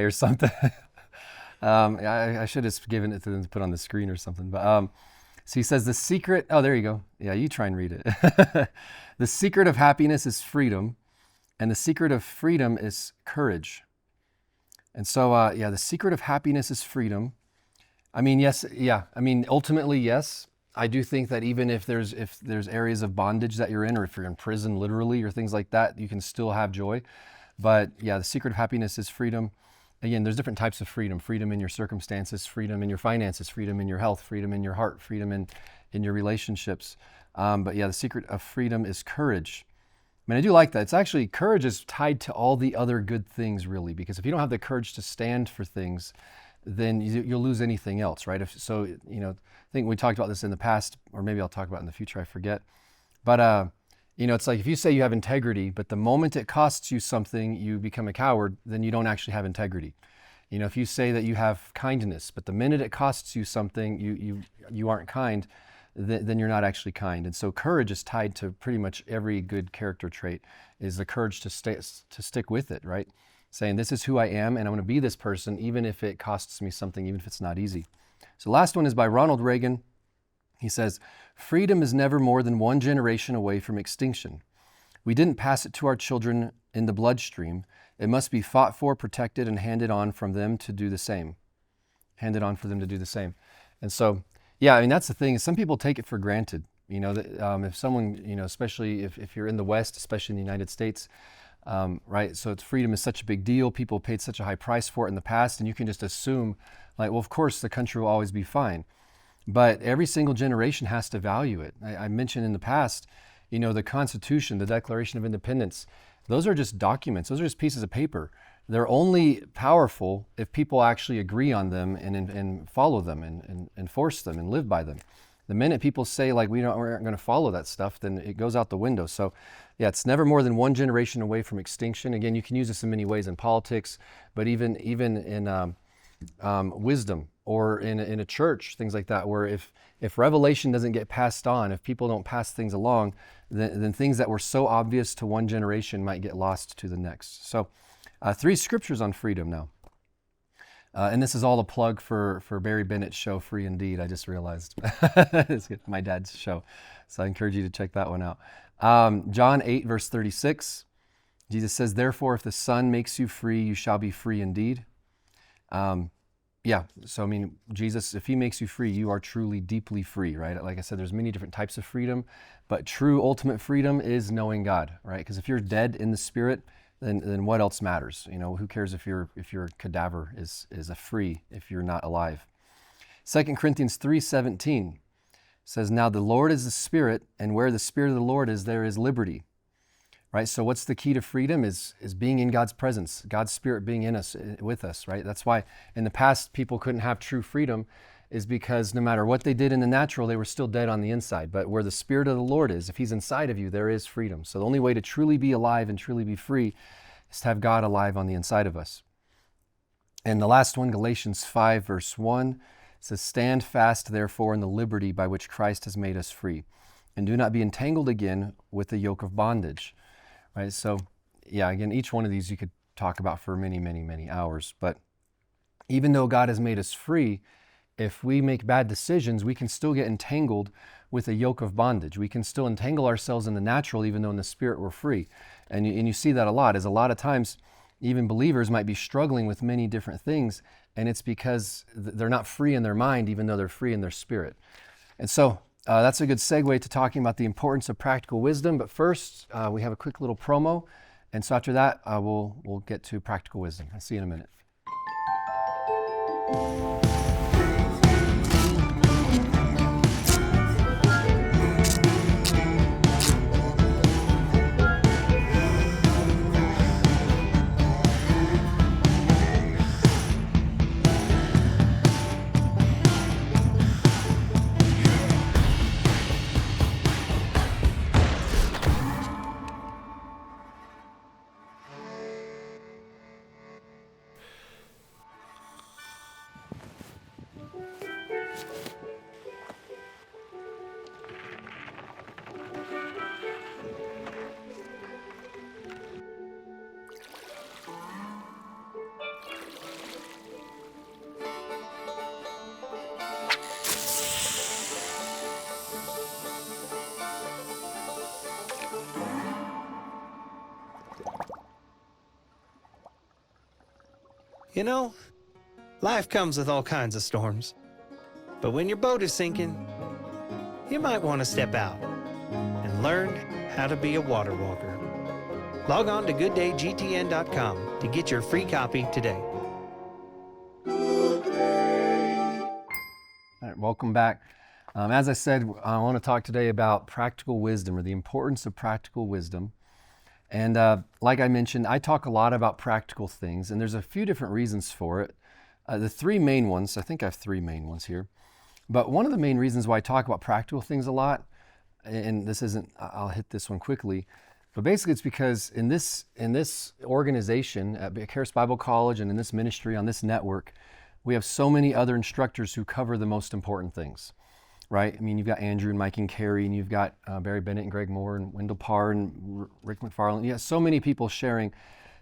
guy or something. I should have given it to them to put on the screen or something. But so he says the secret, oh, there you go. Yeah, you try and read it. The secret of happiness is freedom, and the secret of freedom is courage. And so, the secret of happiness is freedom. I mean, yes, yeah. I mean, ultimately, yes. I do think that even if there's areas of bondage that you're in, or if you're in prison literally or things like that, you can still have joy. But yeah, the secret of happiness is freedom. Again, there's different types of freedom. Freedom in your circumstances, freedom in your finances, freedom in your health, freedom in your heart, freedom in your relationships. But yeah, the secret of freedom is courage. I mean, I do like that. It's actually, courage is tied to all the other good things, really, because if you don't have the courage to stand for things, then you'll lose anything else, right? I think we talked about this in the past, or maybe I'll talk about it in the future, I forget. But, it's like if you say you have integrity, but the moment it costs you something, you become a coward, then you don't actually have integrity. If you say that you have kindness, but the minute it costs you something, you aren't kind, then you're not actually kind. And so courage is tied to pretty much every good character trait, is the courage to stick with it, right? Saying, this is who I am, and I'm going to be this person, even if it costs me something, even if it's not easy. So last one is by Ronald Reagan. He says, freedom is never more than one generation away from extinction. We didn't pass it to our children in the bloodstream. It must be fought for, protected, and handed on from them to do the same. Handed on for them to do the same. And so, yeah, I mean, that's the thing. Some people take it for granted. That if someone, especially if you're in the West, especially in the United States, right? So freedom is such a big deal. People paid such a high price for it in the past, and you can just assume, like, well, of course, the country will always be fine. But every single generation has to value it. I mentioned in the past, the Constitution, the Declaration of Independence, those are just documents. Those are just pieces of paper. They're only powerful if people actually agree on them and follow them and enforce them and live by them. The minute people say, like, we aren't going to follow that stuff, then it goes out the window. So yeah, it's never more than one generation away from extinction. Again, you can use this in many ways in politics, but even in wisdom, or in a church, things like that, where if revelation doesn't get passed on, if people don't pass things along, then things that were so obvious to one generation might get lost to the next. So 3 scriptures on freedom now. And this is all a plug for Barry Bennett's show, Free Indeed, I just realized. It's my dad's show. So I encourage you to check that one out. John 8, verse 36. Jesus says, therefore, if the Son makes you free, you shall be free indeed. So I mean, Jesus, if he makes you free, you are truly deeply free, right? Like I said, there's many different types of freedom, but true ultimate freedom is knowing God, right? Because if you're dead in the spirit, then what else matters? You know, who cares if your cadaver is a free if you're not alive? 2 Corinthians 3:17 says, now the Lord is the Spirit, and where the Spirit of the Lord is, there is liberty. Right? So what's the key to freedom is being in God's presence, God's Spirit being in us, with us, right? That's why in the past people couldn't have true freedom, is because no matter what they did in the natural, they were still dead on the inside. But where the Spirit of the Lord is, if he's inside of you, there is freedom. So the only way to truly be alive and truly be free is to have God alive on the inside of us. And the last one, Galatians 5 verse 1, says, stand fast therefore in the liberty by which Christ has made us free, and do not be entangled again with the yoke of bondage. Right? So, yeah, again, each one of these you could talk about for many, many, many hours. But even though God has made us free, if we make bad decisions, we can still get entangled with a yoke of bondage. We can still entangle ourselves in the natural, even though in the spirit we're free. And you see that a lot, is a lot of times even believers might be struggling with many different things, and it's because they're not free in their mind, even though they're free in their spirit. And so, that's a good segue to talking about the importance of practical wisdom. But first, we have a quick little promo. And so after that, we'll get to practical wisdom. I'll see you in a minute. You know, life comes with all kinds of storms. But when your boat is sinking, you might want to step out and learn how to be a water walker. Log on to GoodDayGTN.com to get your free copy today. All right, welcome back. As I said, I want to talk today about practical wisdom, or the importance of practical wisdom. And like I mentioned, I talk a lot about practical things, and there's a few different reasons for it. The three main ones, I think I have three main ones here, but one of the main reasons why I talk about practical things a lot, and this isn't, I'll hit this one quickly, but basically it's because in this organization at 𝗵𝗃 Bible College and in this ministry on this network, we have so many other instructors who cover the most important things. Right? I mean, you've got Andrew and Mike and Carrie, and you've got Barry Bennett and Greg Moore and Wendell Parr and Rick McFarland. You have so many people sharing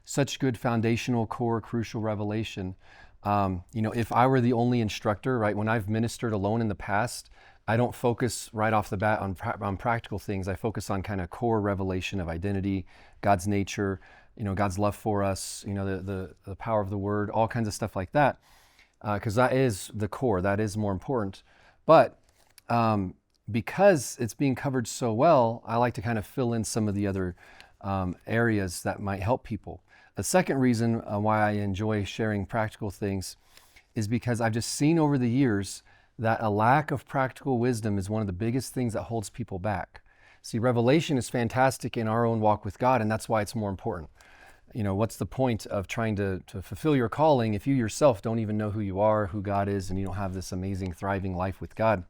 such good foundational, core, crucial revelation. If I were the only instructor, right, when I've ministered alone in the past, I don't focus right off the bat on practical things. I focus on kind of core revelation of identity, God's nature, God's love for us, the power of the Word, all kinds of stuff like that, because that is the core. That is more important. But because it's being covered so well, I like to kind of fill in some of the other areas that might help people. The second reason why I enjoy sharing practical things is because I've just seen over the years that a lack of practical wisdom is one of the biggest things that holds people back. See, revelation is fantastic in our own walk with God, and that's why it's more important. What's the point of trying to fulfill your calling if you yourself don't even know who you are, who God is, and you don't have this amazing, thriving life with God?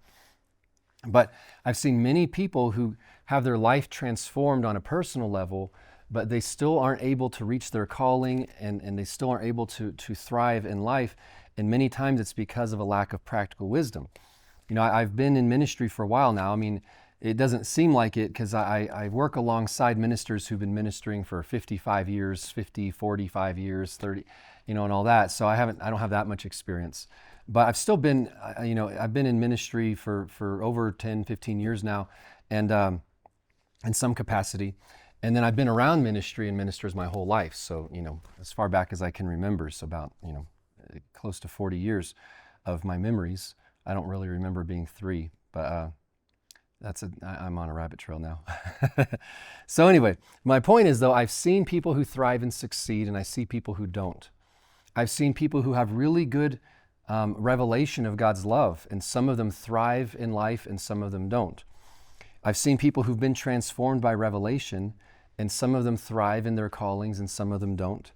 But I've seen many people who have their life transformed on a personal level, but they still aren't able to reach their calling, and they still aren't able to thrive in life. And many times it's because of a lack of practical wisdom. I've been in ministry for a while now. I mean, it doesn't seem like it because I work alongside ministers who've been ministering for 55 years, 50, 45 years, 30, and all that. So I don't have that much experience. But I've still been, I've been in ministry for over 10, 15 years now, and in some capacity. And then I've been around ministry and ministers my whole life. So, as far back as I can remember, so about, close to 40 years of my memories. I don't really remember being 3, but I'm on a rabbit trail now. So anyway, my point is though, I've seen people who thrive and succeed, and I see people who don't. I've seen people who have really good revelation of God's love, and some of them thrive in life and some of them don't. I've seen people who've been transformed by revelation, and some of them thrive in their callings and some of them don't.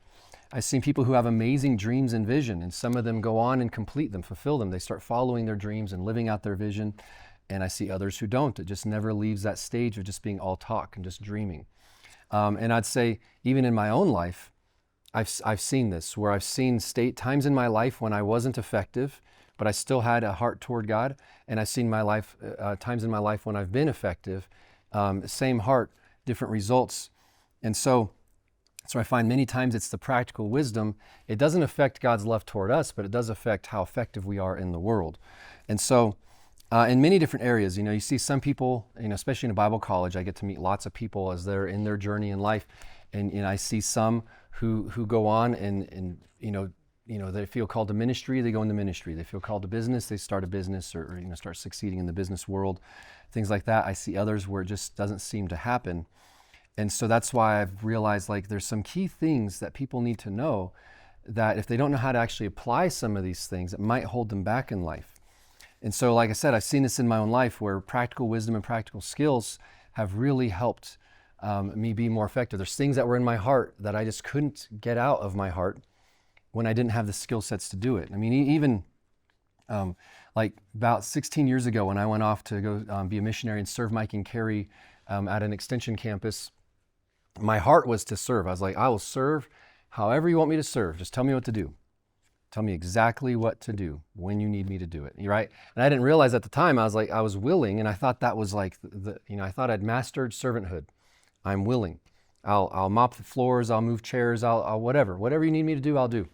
I've seen people who have amazing dreams and vision, and some of them go on and complete them, fulfill them. They start following their dreams and living out their vision. And I see others who don't. It just never leaves that stage of just being all talk and just dreaming. And I'd say even in my own life, I've seen this, where I've seen times in my life when I wasn't effective, but I still had a heart toward God. And I've seen times in my life when I've been effective, same heart, different results. And so I find many times it's the practical wisdom. It doesn't affect God's love toward us, but it does affect how effective we are in the world. And so in many different areas, you see some people, especially in a Bible college, I get to meet lots of people as they're in their journey in life. And I see some who go on and they feel called to ministry, they go into ministry. They feel called to business, they start a business or start succeeding in the business world, things like that. I see others where it just doesn't seem to happen. And so that's why I've realized there's some key things that people need to know, that if they don't know how to actually apply some of these things, it might hold them back in life. And so, like I said, I've seen this in my own life where practical wisdom and practical skills have really helped me be more effective. There's things that were in my heart that I just couldn't get out of my heart when I didn't have the skill sets to do it. I mean, even about 16 years ago when I went off to go be a missionary and serve Mike and Carrie at an extension campus, my heart was to serve. I was like, I will serve however you want me to serve. Just tell me what to do. Tell me exactly what to do when you need me to do it, right? And I didn't realize at the time, I was willing, and I thought that was I thought I'd mastered servanthood. I'm willing. I'll mop the floors, I'll move chairs, I'll whatever you need me to do, I'll do.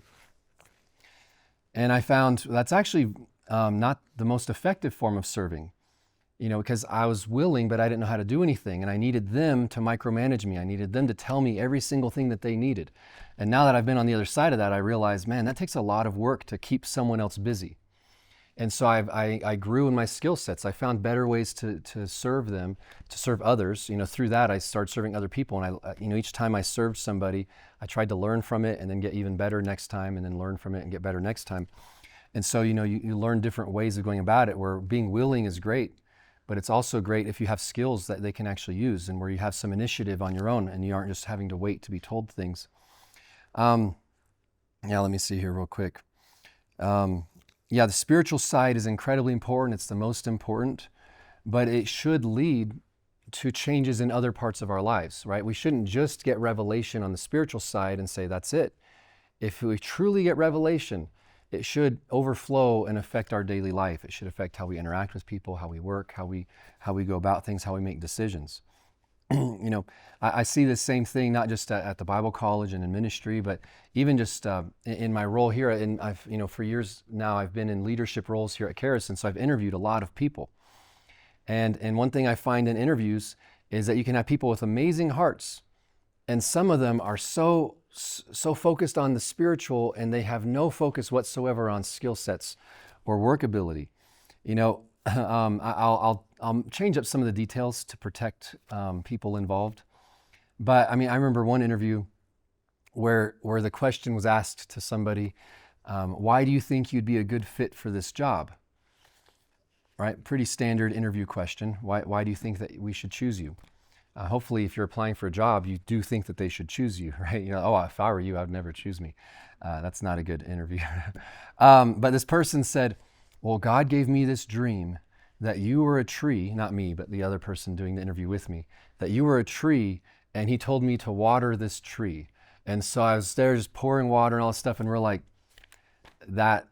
And I found that's actually not the most effective form of serving, because I was willing, but I didn't know how to do anything. And I needed them to micromanage me. I needed them to tell me every single thing that they needed. And now that I've been on the other side of that, I realized, man, that takes a lot of work to keep someone else busy. And so I grew in my skill sets. I found better ways to serve them, to serve others. Through that, I started serving other people. And each time I served somebody, I tried to learn from it and then get even better next time, and then learn from it and get better next time. And so, you learn different ways of going about it, where being willing is great, but it's also great if you have skills that they can actually use, and where you have some initiative on your own and you aren't just having to wait to be told things. Let me see here real quick. The spiritual side is incredibly important. It's the most important, but it should lead to changes in other parts of our lives, right? We shouldn't just get revelation on the spiritual side and say, that's it. If we truly get revelation, it should overflow and affect our daily life. It should affect how we interact with people, how we work, how we go about things, how we make decisions. I see the same thing, not just at the Bible college and in ministry, but even just in my role here. And I've, for years now, I've been in leadership roles here at 𝗙𝗃, and so I've interviewed a lot of people. And one thing I find in interviews is that you can have people with amazing hearts, and some of them are so focused on the spiritual, and they have no focus whatsoever on skill sets or workability. I'll change up some of the details to protect people involved. But I remember one interview where the question was asked to somebody, why do you think you'd be a good fit for this job? Right? Pretty standard interview question. Why do you think that we should choose you? Hopefully, if you're applying for a job, you do think that they should choose you, right? If I were you, I'd never choose me. That's not a good interview. But this person said, well, God gave me this dream that you were a tree, not me, but the other person doing the interview with me, that you were a tree, and he told me to water this tree. And so I was there just pouring water and all this stuff, and we're like, that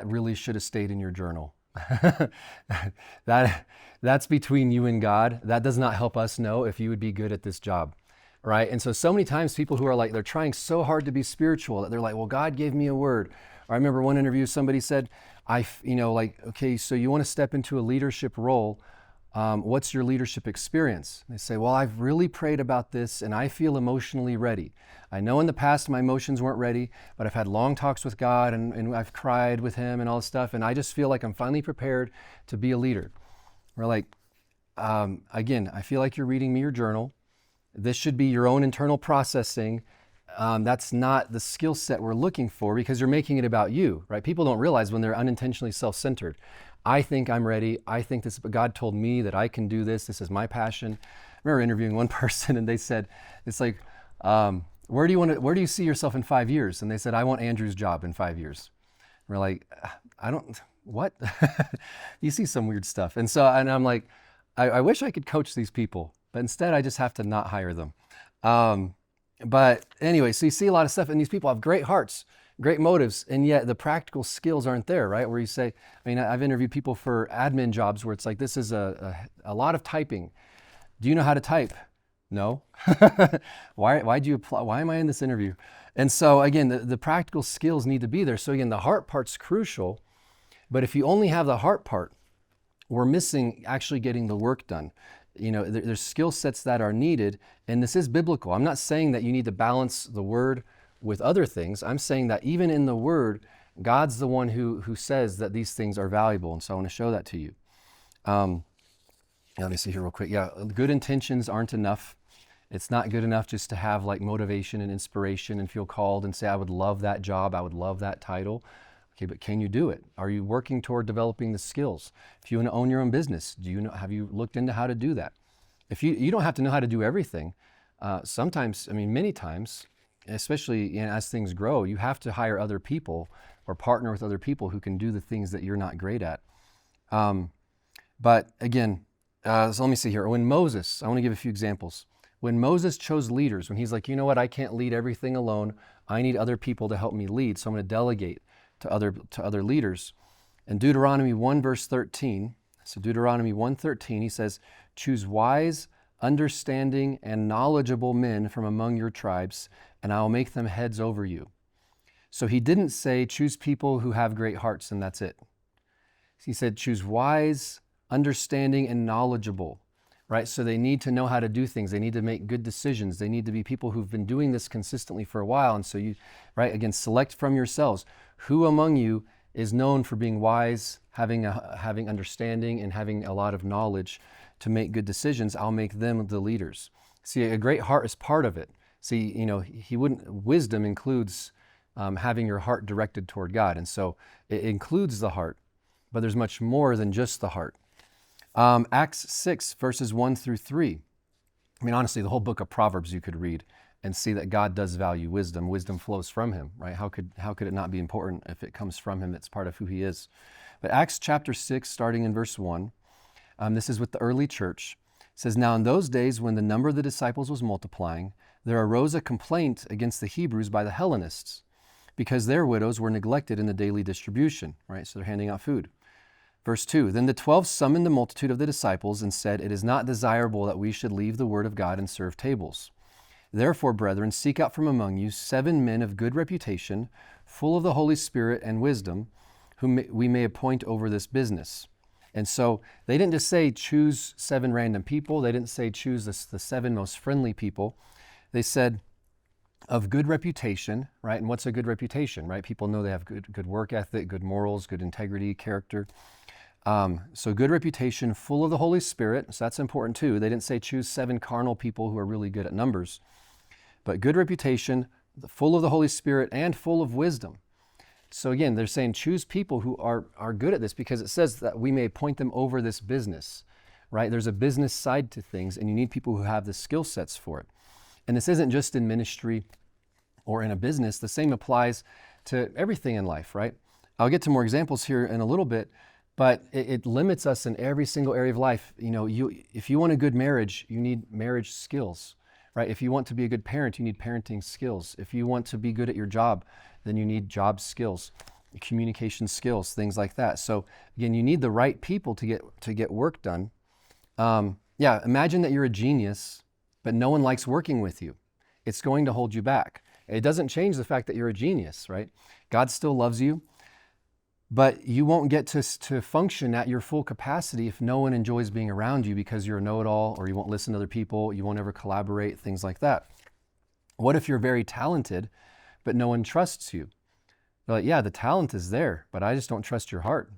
really should have stayed in your journal. That's between you and God. That does not help us know if you would be good at this job, right? And so many times people who are they're trying so hard to be spiritual that they're like, well, God gave me a word. Or I remember one interview, somebody said, okay, so you want to step into a leadership role. What's your leadership experience? They say, well, I've really prayed about this and I feel emotionally ready. I know in the past my emotions weren't ready, but I've had long talks with God and I've cried with Him and all this stuff, and I just feel like I'm finally prepared to be a leader. We're like, again, I feel like you're reading me your journal. This should be your own internal processing. That's not the skill set we're looking for, because you're making it about you, right? People don't realize when they're unintentionally self-centered. I think I'm ready. I think this, but God told me that I can do this. This is my passion. I remember interviewing one person and they said, it's like, where do you see yourself in 5 years? And they said, I want Andrew's job in 5 years. And we're like, what? You see some weird stuff. And I'm like, I wish I could coach these people, but instead I just have to not hire them. But anyway, so you see a lot of stuff, and these people have great hearts, great motives, and yet the practical skills aren't there, right? Where you say, I mean, I've interviewed people for admin jobs where it's like, this is a lot of typing. Do you know how to type? No. Why do you apply? Why am I in this interview? And so again, the practical skills need to be there. So again, the heart part's crucial, but if you only have the heart part, we're missing actually getting the work done. You know, there's skill sets that are needed, and this is biblical. I'm not saying that you need to balance the word with other things. I'm saying that even in the word, God's the one who says that these things are valuable, and so I want to show that to you. Let me see here real quick. Yeah, good intentions aren't enough. It's not good enough just to have like motivation and inspiration and feel called and say, I would love that job, I would love that title. Okay, but can you do it? Are you working toward developing the skills? If you want to own your own business, have you looked into how to do that? If you don't have to know how to do everything. Sometimes, I mean, many times, especially as things grow, you have to hire other people or partner with other people who can do the things that you're not great at. But again, so let me see here. When Moses, I want to give a few examples. When Moses chose leaders, when he's like, you know what, I can't lead everything alone. I need other people to help me lead, so I'm going to delegate to other leaders. In Deuteronomy 1 verse 13, so Deuteronomy 1:13, he says, choose wise, understanding, and knowledgeable men from among your tribes, and I will make them heads over you. So he didn't say choose people who have great hearts and that's it. He said choose wise, understanding, and knowledgeable, right? So they need to know how to do things. They need to make good decisions. They need to be people who've been doing this consistently for a while. And so you, right, again, select from yourselves who among you is known for being wise, having understanding, and having a lot of knowledge to make good decisions. I'll make them the leaders. See, a great heart is part of it. See, you know, wisdom includes having your heart directed toward God. And so it includes the heart, but there's much more than just the heart. Acts 6 verses 1 through 3. I mean, honestly, the whole book of Proverbs you could read and see that God does value wisdom. Wisdom flows from Him, right? How could it not be important if it comes from Him? It's part of who He is. But Acts chapter 6, starting in verse 1, this is with the early church. It says, now in those days when the number of the disciples was multiplying, there arose a complaint against the Hebrews by the Hellenists, because their widows were neglected in the daily distribution, right? So they're handing out food. Verse 2, then the 12 summoned the multitude of the disciples and said, it is not desirable that we should leave the word of God and serve tables. Therefore, brethren, seek out from among you 7 men of good reputation, full of the Holy Spirit and wisdom, whom we may appoint over this business. And so they didn't just say choose 7 random people. They didn't say choose the 7 most friendly people. They said of good reputation, right? And what's a good reputation, right? People know they have good work ethic, good morals, good integrity, character. So good reputation, full of the Holy Spirit. So that's important too. They didn't say choose 7 carnal people who are really good at numbers, but good reputation, full of the Holy Spirit and full of wisdom. So again, they're saying choose people who are good at this, because it says that we may appoint them over this business, right? There's a business side to things, and you need people who have the skill sets for it. And this isn't just in ministry or in a business. The same applies to everything in life, right? I'll get to more examples here in a little bit, but it limits us in every single area of life. You know, if you want a good marriage, you need marriage skills, right? If you want to be a good parent, you need parenting skills. If you want to be good at your job, then you need job skills, communication skills, things like that. So again, you need the right people to get work done. Yeah, imagine that you're a genius, but no one likes working with you. It's going to hold you back. It doesn't change the fact that you're a genius, right? God still loves you. But you won't get to function at your full capacity if no one enjoys being around you because you're a know-it-all, or you won't listen to other people, you won't ever collaborate, things like that. What if you're very talented, but no one trusts you? They're like, yeah, the talent is there, but I just don't trust your heart,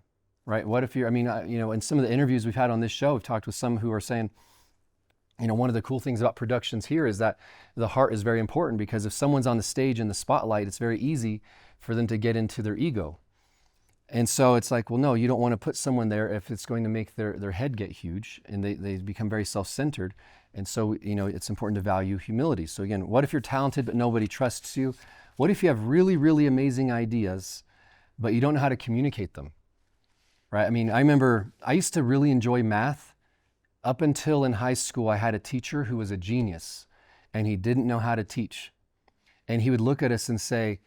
right? What if you're, in some of the interviews we've had on this show, we've talked with some who are saying, one of the cool things about productions here is that the heart is very important, because if someone's on the stage in the spotlight, it's very easy for them to get into their ego. And so it's like, well, no, you don't want to put someone there if it's going to make their head get huge and they become very self-centered. And so, it's important to value humility. So again, what if you're talented but nobody trusts you? What if you have really, really amazing ideas, but you don't know how to communicate them, right? I remember I used to really enjoy math. Up until in high school, I had a teacher who was a genius, and he didn't know how to teach. And he would look at us and say,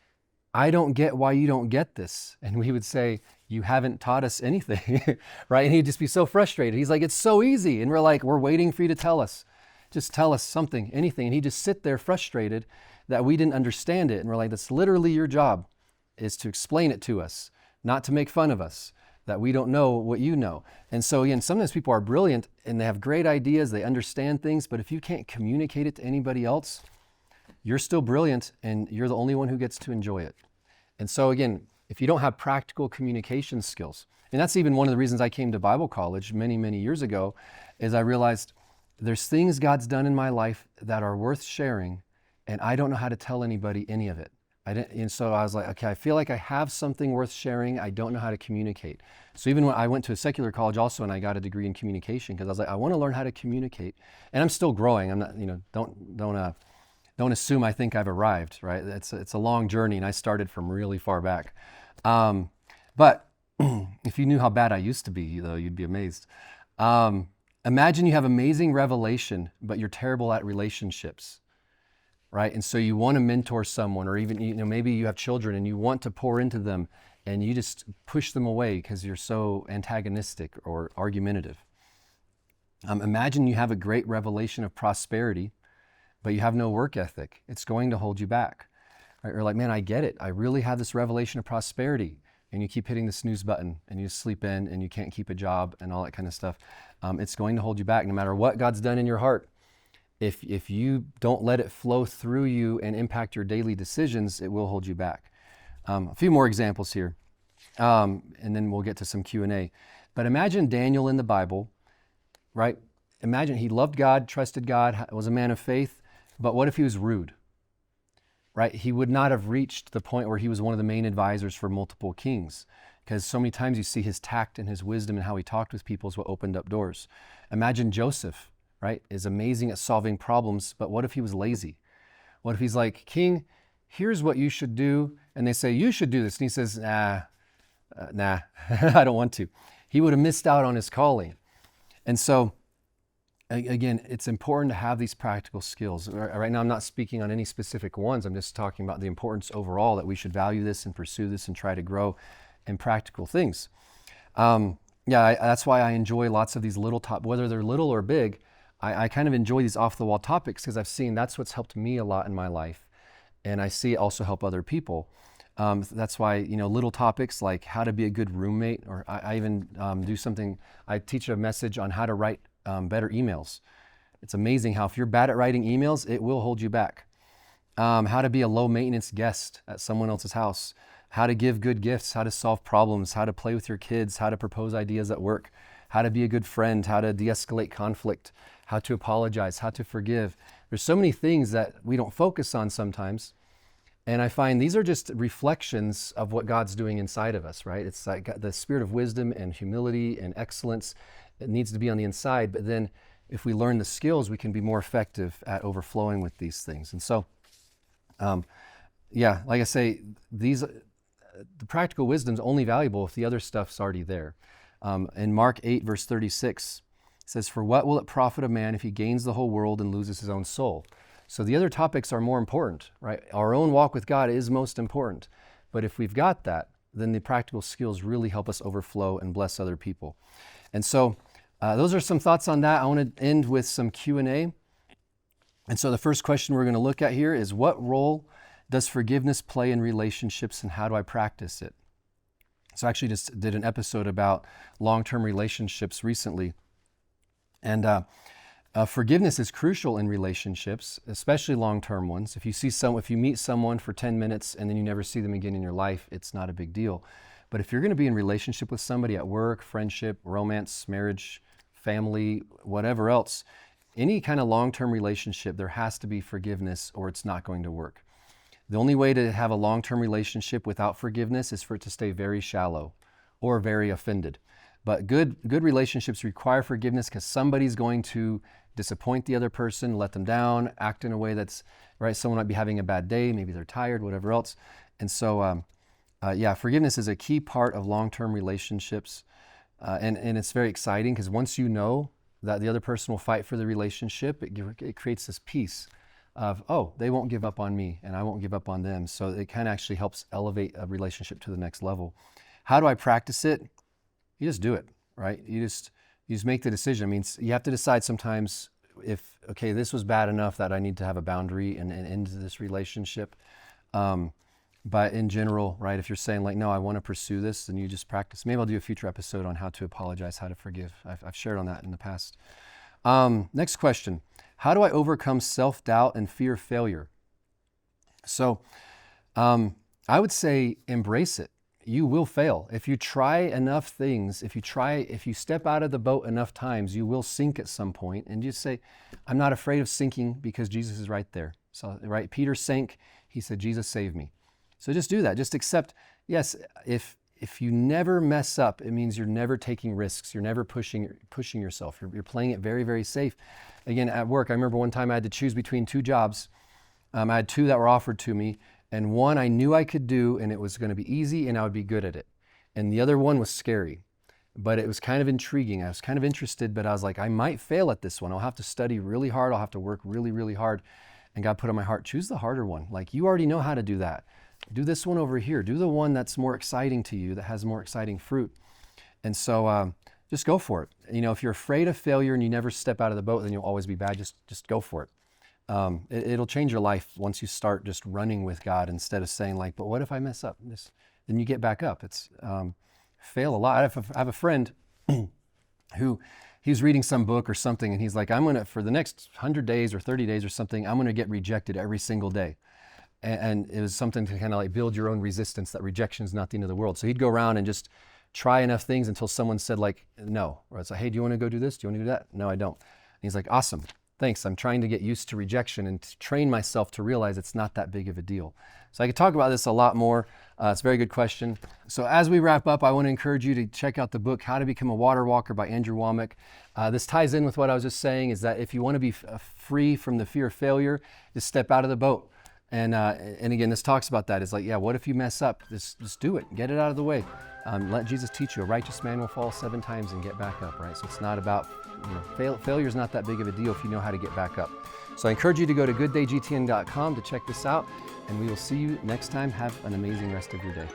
I don't get why you don't get this. And we would say, you haven't taught us anything, right? And he'd just be so frustrated. He's like, it's so easy. And we're like, we're waiting for you to tell us. Just tell us something, anything. And he'd just sit there frustrated that we didn't understand it. And we're like, that's literally your job, is to explain it to us, not to make fun of us, that we don't know what you know. And so again, sometimes people are brilliant and they have great ideas, they understand things, but if you can't communicate it to anybody else, you're still brilliant and you're the only one who gets to enjoy it. And so again, if you don't have practical communication skills, and that's even one of the reasons I came to Bible college many, many years ago, is I realized there's things God's done in my life that are worth sharing, and I don't know how to tell anybody any of it. And so I was like, okay, I feel like I have something worth sharing. I don't know how to communicate. So even when I went to a secular college also, and I got a degree in communication, because I was like, I want to learn how to communicate. And I'm still growing. I'm not, don't assume I think I've arrived, right? It's a long journey, and I started from really far back. But if you knew how bad I used to be, though, you'd be amazed. Imagine you have amazing revelation, but you're terrible at relationships. Right? And so you want to mentor someone, or even, maybe you have children and you want to pour into them and you just push them away because you're so antagonistic or argumentative. Imagine you have a great revelation of prosperity, but you have no work ethic. It's going to hold you back. Right? You're like, man, I get it. I really have this revelation of prosperity. And you keep hitting the snooze button and you sleep in and you can't keep a job and all that kind of stuff. It's going to hold you back no matter what God's done in your heart. If you don't let it flow through you and impact your daily decisions, it will hold you back. A few more examples here, and then we'll get to some Q&A. But imagine Daniel in the Bible, right? Imagine he loved God, trusted God, was a man of faith, but what if he was rude, right? He would not have reached the point where he was one of the main advisors for multiple kings, because so many times you see his tact and his wisdom and how he talked with people is what opened up doors. Imagine Joseph, right, is amazing at solving problems, but what if he was lazy? What if he's like, King, here's what you should do, and they say, you should do this, and he says, nah, I don't want to. He would have missed out on his calling. And so, again, it's important to have these practical skills. Right now, I'm not speaking on any specific ones. I'm just talking about the importance overall that we should value this and pursue this and try to grow in practical things. That's why I enjoy lots of these little whether they're little or big. I kind of enjoy these off-the-wall topics because I've seen that's what's helped me a lot in my life. And I see it also help other people. That's why, little topics like how to be a good roommate, or I even do something, I teach a message on how to write better emails. It's amazing how if you're bad at writing emails, it will hold you back. How to be a low-maintenance guest at someone else's house, how to give good gifts, how to solve problems, how to play with your kids, how to propose ideas at work, how to be a good friend, how to de-escalate conflict, how to apologize, how to forgive. There's so many things that we don't focus on sometimes. And I find these are just reflections of what God's doing inside of us, right? It's like the spirit of wisdom and humility and excellence. It needs to be on the inside. But then if we learn the skills, we can be more effective at overflowing with these things. And so, like I say, the practical wisdom's only valuable if the other stuff's already there. In Mark 8, verse 36, it says, "For what will it profit a man if he gains the whole world and loses his own soul?" So the other topics are more important, right? Our own walk with God is most important. But if we've got that, then the practical skills really help us overflow and bless other people. And so those are some thoughts on that. I want to end with some Q&A. And so the first question we're going to look at here is, what role does forgiveness play in relationships and how do I practice it? So I actually just did an episode about long-term relationships recently. And forgiveness is crucial in relationships, especially long-term ones. If you meet someone for 10 minutes and then you never see them again in your life, it's not a big deal. But if you're going to be in relationship with somebody at work, friendship, romance, marriage, family, whatever else, any kind of long-term relationship, there has to be forgiveness or it's not going to work. The only way to have a long-term relationship without forgiveness is for it to stay very shallow or very offended. But good relationships require forgiveness because somebody's going to disappoint the other person, let them down, act in a way that's, right? Someone might be having a bad day, maybe they're tired, whatever else. And so, forgiveness is a key part of long-term relationships. And it's very exciting because once you know that the other person will fight for the relationship, it creates this peace of, oh, they won't give up on me and I won't give up on them. So it kind of actually helps elevate a relationship to the next level. How do I practice it? You just do it, right? You just make the decision. I mean, you have to decide sometimes if, okay, this was bad enough that I need to have a boundary and end this relationship. But in general, right, if you're saying like, no, I want to pursue this, then you just practice. Maybe I'll do a future episode on how to apologize, how to forgive. I've shared on that in the past. Next question. How do I overcome self-doubt and fear of failure? So I would say embrace it. You will fail. If you try enough things, if you step out of the boat enough times, you will sink at some point. And just say, I'm not afraid of sinking because Jesus is right there. So, right, Peter sank. He said, Jesus saved me. So just do that. Just accept, yes, if you never mess up, it means you're never taking risks. You're never pushing yourself. You're playing it very, very safe. Again, at work, I remember one time I had to choose between two jobs. I had two that were offered to me. And one I knew I could do and it was going to be easy and I would be good at it. And the other one was scary, but it was kind of intriguing. I was kind of interested, but I was like, I might fail at this one. I'll have to study really hard. I'll have to work really, really hard. And God put on my heart, choose the harder one. Like, you already know how to do that. Do this one over here. Do the one that's more exciting to you, that has more exciting fruit. And so just go for it. You know, if you're afraid of failure and you never step out of the boat, then you'll always be bad. Just go for it. It'll change your life once you start just running with God instead of saying like, but what if I mess up? Then you get back up. It's fail a lot. I have a friend who he's reading some book or something and he's like, for the next 100 days or 30 days or something, I'm going to get rejected every single day. And it was something to kind of like build your own resistance, that rejection is not the end of the world. So he'd go around and just try enough things until someone said like, no. Or it's like, hey, do you want to go do this? Do you want to do that? No, I don't. And he's like, awesome. Thanks. I'm trying to get used to rejection and to train myself to realize it's not that big of a deal. So I could talk about this a lot more. It's a very good question. So as we wrap up, I want to encourage you to check out the book, How to Become a Water Walker by Andrew Wommack. This ties in with what I was just saying, is that if you want to be free from the fear of failure, just step out of the boat. And again, this talks about that. It's like, yeah, what if you mess up? Just do it. Get it out of the way. Let Jesus teach you. A righteous man will fall 7 times and get back up, right? So it's not about, failure is not that big of a deal if you know how to get back up. So I encourage you to go to gooddayGTN.com to check this out, and we will see you next time. Have an amazing rest of your day.